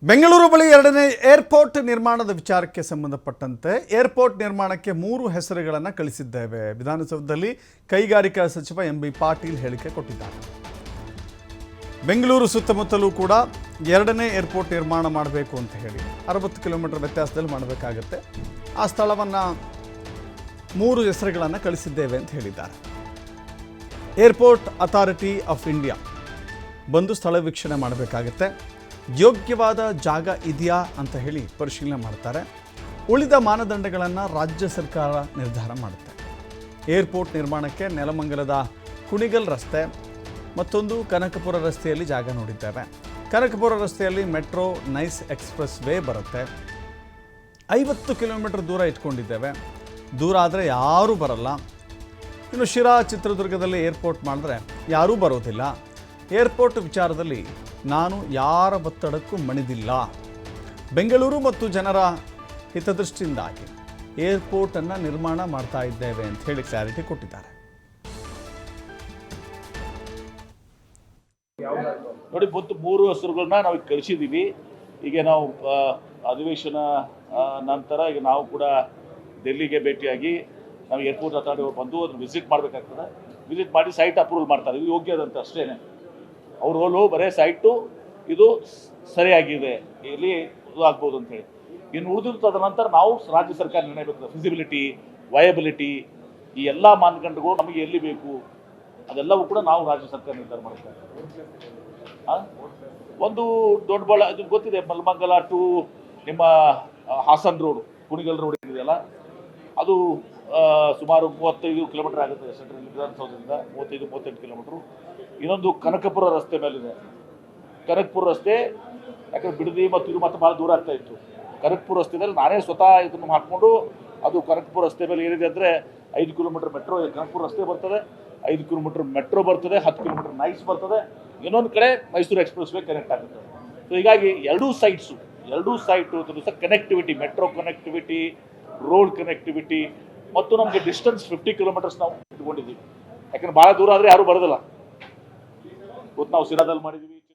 ಬೆಂಗಳೂರು ಬಳಿ ಎರಡನೇ ಏರ್ಪೋರ್ಟ್ ನಿರ್ಮಾಣದ ವಿಚಾರಕ್ಕೆ ಸಂಬಂಧಪಟ್ಟಂತೆ ಏರ್ಪೋರ್ಟ್ ನಿರ್ಮಾಣಕ್ಕೆ 3 ಹೆಸರುಗಳನ್ನು ಕಳಿಸಿದ್ದೇವೆ. ವಿಧಾನಸೌಧದಲ್ಲಿ ಕೈಗಾರಿಕಾ ಸಚಿವ ಎಂ ಬಿ ಪಾಟೀಲ್ ಹೇಳಿಕೆ ಕೊಟ್ಟಿದ್ದಾರೆ. ಬೆಂಗಳೂರು ಸುತ್ತಮುತ್ತಲೂ ಕೂಡ ಎರಡನೇ ಏರ್ಪೋರ್ಟ್ ನಿರ್ಮಾಣ ಮಾಡಬೇಕು ಅಂತ ಹೇಳಿ 60 ಕಿಲೋಮೀಟರ್ ವ್ಯತ್ಯಾಸದಲ್ಲಿ ಮಾಡಬೇಕಾಗುತ್ತೆ. ಆ ಸ್ಥಳವನ್ನು 3 ಹೆಸರುಗಳನ್ನು ಕಳಿಸಿದ್ದೇವೆ ಅಂತ ಹೇಳಿದ್ದಾರೆ. ಏರ್ಪೋರ್ಟ್ ಅಥಾರಿಟಿ ಆಫ್ ಇಂಡಿಯಾ ಬಂದು ಸ್ಥಳ ವೀಕ್ಷಣೆ ಮಾಡಬೇಕಾಗುತ್ತೆ. ಯೋಗ್ಯವಾದ ಜಾಗ ಇದೆಯಾ ಅಂತ ಹೇಳಿ ಪರಿಶೀಲನೆ ಮಾಡ್ತಾರೆ. ಉಳಿದ ಮಾನದಂಡಗಳನ್ನು ರಾಜ್ಯ ಸರ್ಕಾರ ನಿರ್ಧಾರ ಮಾಡುತ್ತೆ. ಏರ್ಪೋರ್ಟ್ ನಿರ್ಮಾಣಕ್ಕೆ ನೆಲಮಂಗಲದ ಕುಣಿಗಲ್ ರಸ್ತೆ ಮತ್ತೊಂದು ಕನಕಪುರ ರಸ್ತೆಯಲ್ಲಿ ಜಾಗ ನೋಡಿದ್ದೇವೆ. ಕನಕಪುರ ರಸ್ತೆಯಲ್ಲಿ ಮೆಟ್ರೋ ನೈಸ್ ಎಕ್ಸ್ಪ್ರೆಸ್ ವೇ ಬರುತ್ತೆ. 50 ಕಿಲೋಮೀಟರ್ ದೂರ ಇಟ್ಕೊಂಡಿದ್ದೇವೆ. ದೂರ ಆದರೆ ಯಾರೂ ಬರಲ್ಲ. ಇನ್ನು ಶಿರಾ ಚಿತ್ರದುರ್ಗದಲ್ಲಿ ಏರ್ಪೋರ್ಟ್ ಮಾಡಿದ್ರೆ ಯಾರೂ ಬರೋದಿಲ್ಲ. ಏರ್ಪೋರ್ಟ್ ವಿಚಾರದಲ್ಲಿ ನಾನು ಯಾರ ಒತ್ತಡಕ್ಕೂ ಮಣಿದಿಲ್ಲ. ಬೆಂಗಳೂರು ಮತ್ತು ಜನರ ಹಿತದೃಷ್ಟಿಯಿಂದಾಗಿ ಏರ್ಪೋರ್ಟನ್ನು ನಿರ್ಮಾಣ ಮಾಡ್ತಾ ಇದ್ದೇವೆ ಅಂತ ಹೇಳಿ ಕ್ಲಾರಿಟಿ ಕೊಟ್ಟಿದ್ದಾರೆ. ನೋಡಿ, ಮತ್ತು 3 ಹೆಸರುಗಳನ್ನ ನಾವು ಕಳಿಸಿದ್ದೀವಿ. ಈಗ ನಾವು ಅಧಿವೇಶನ ನಂತರ ಈಗ ನಾವು ಕೂಡ ಡೆಲ್ಲಿಗೆ ಭೇಟಿಯಾಗಿ ನಾವು ಏರ್ಪೋರ್ಟ್ ಅಥಾರಿಟಿ ಬಂದು ಅದನ್ನು ವಿಸಿಟ್ ಮಾಡಬೇಕಾಗ್ತದೆ. ವಿಸಿಟ್ ಮಾಡಿ ಸೈಟ್ ಅಪ್ರೂವಲ್ ಮಾಡ್ತಾರೆ. ಇದು ಯೋಗ್ಯದಂತ ಅಷ್ಟೇ. ಅವ್ರ ರೋಲು ಬರೀ ಸೈಟು ಇದು ಸರಿಯಾಗಿದೆ, ಇಲ್ಲಿ ಇದು ಆಗ್ಬೋದು ಅಂತೇಳಿ. ಇನ್ನು ಉಳಿದಿದ್ದು ತದನಂತರ ನಾವು ರಾಜ್ಯ ಸರ್ಕಾರ ನಿರ್ಣಯ ಬೇಕು. ಫಿಸಿಬಿಲಿಟಿ, ವಯಬಿಲಿಟಿ, ಈ ಎಲ್ಲ ಮಾನದಂಡಗಳು ನಮಗೆ ಎಲ್ಲಿ ಬೇಕು ಅದೆಲ್ಲವೂ ಕೂಡ ನಾವು ರಾಜ್ಯ ಸರ್ಕಾರ ನಿರ್ಧಾರ ಮಾಡ್ತಾರೆ. ಒಂದು ದೊಡ್ಡಬಳ್ಳ ಇದು ಗೊತ್ತಿದೆ, ಮಲ್ಮಂಗಲ ಟು ನಿಮ್ಮ ಹಾಸನ್ ರೋಡ್, ಕುಣಿಗಲ್ ರೋಡ್ ಇದೆಯಲ್ಲ, ಅದು ಸುಮಾರು 35 ಕಿಲೋಮೀಟರ್ ಆಗುತ್ತೆ ಸೆಂಟ್ರಲ್ ವಿಧಾನಸೌಧದಿಂದ. 35-38 ಕಿಲೋಮೀಟ್ರು. ಇನ್ನೊಂದು ಕನಕಪುರ ರಸ್ತೆ ಮೇಲಿದೆ. ಕನಕಪುರ ರಸ್ತೆ ಯಾಕಂದ್ರೆ ಬಿಡದಿ ಮತ್ತು ಇದು ಮತ್ತೆ ಭಾಳ ದೂರ ಆಗ್ತಾ ಇತ್ತು. ಕನಕಪುರ ರಸ್ತೆಯಲ್ಲಿ ನಾನೇ ಸ್ವತಃ ಇದನ್ನು ಹಾಕ್ಕೊಂಡು ಅದು ಕನಕಪುರ ರಸ್ತೆ ಮೇಲೆ ಏನಿದೆ ಅಂದರೆ 5 ಕಿಲೋಮೀಟರ್ ಮೆಟ್ರೋ ಕನಕಪುರ ರಸ್ತೆ ಬರ್ತದೆ, 5 ಕಿಲೋಮೀಟರ್ ಮೆಟ್ರೋ ಬರ್ತದೆ, 10 ಕಿಲೋಮೀಟರ್ ನೈಸ್ ಬರ್ತದೆ, ಇನ್ನೊಂದು ಕಡೆ ಮೈಸೂರು ಎಕ್ಸ್ಪ್ರೆಸ್ ವೇ ಕನೆಕ್ಟ್ ಆಗುತ್ತೆ. ಸೊ ಹೀಗಾಗಿ ಎರಡೂ ಸೈಟು ಸಹ connectivity, metro connectivity, road connectivity ಮತ್ತು ನಮಗೆ ಡಿಸ್ಟೆನ್ಸ್ 50 ಕಿಲೋಮೀಟರ್ಸ್ ನಾವು ಇಟ್ಕೊಂಡಿದ್ದೀವಿ. ಯಾಕಂದ್ರೆ ಭಾಳ ದೂರ ಆದರೆ ಯಾರೂ ಬರೋದಿಲ್ಲ. ಇವತ್ತು ನಾವು ಸಿರಾದಲ್ಲಿ ಮಾಡಿದ್ದೀವಿ.